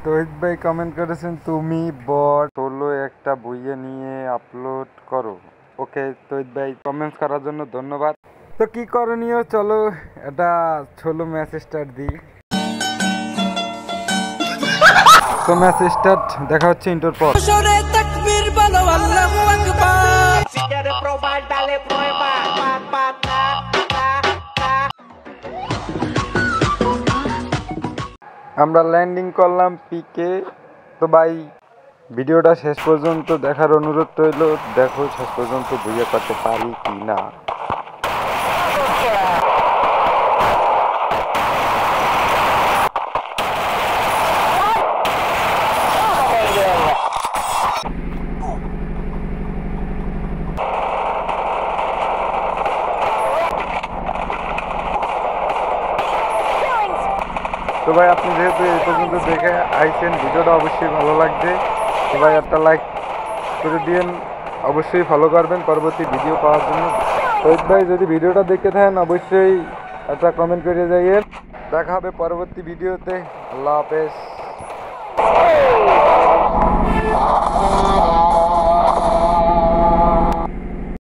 তহিদ ভাই কমেন্ট করেছেন তুমি বট হলো একটা বইয়ে নিয়ে আপলোড করো। ওকে তহিদ ভাই, কমেন্টস করার জন্য ধন্যবাদ। তো কি করণীয়, চলো এটা ছোলো ম্যাচ স্টার্ট দিই। তো ম্যাচ স্টার্ট, দেখা হচ্ছে ইন্টোর পর। আমরা ল্যান্ডিং করলাম পিকে। তো ভাই ভিডিওটা শেষ পর্যন্ত দেখার অনুরোধ রইল, দেখো শেষ পর্যন্ত বুঝে করতে পারি কি না। তো ভাই আপনি যেহেতু এই পর্যন্ত দেখে আইছেন, ভিডিওটা অবশ্যই ভালো লাগছে। তো ভাই একটা লাইক করে দিয়েন, অবশ্যই ফলো করবেন পরবর্তী ভিডিও পাওয়ার জন্য। তহিদ ভাই যদি ভিডিওটা দেখতে থাকেন অবশ্যই একটা কমেন্ট করে যাইয়েন। দেখা হবে পরবর্তী ভিডিওতে। আল্লাহ হাফেজ।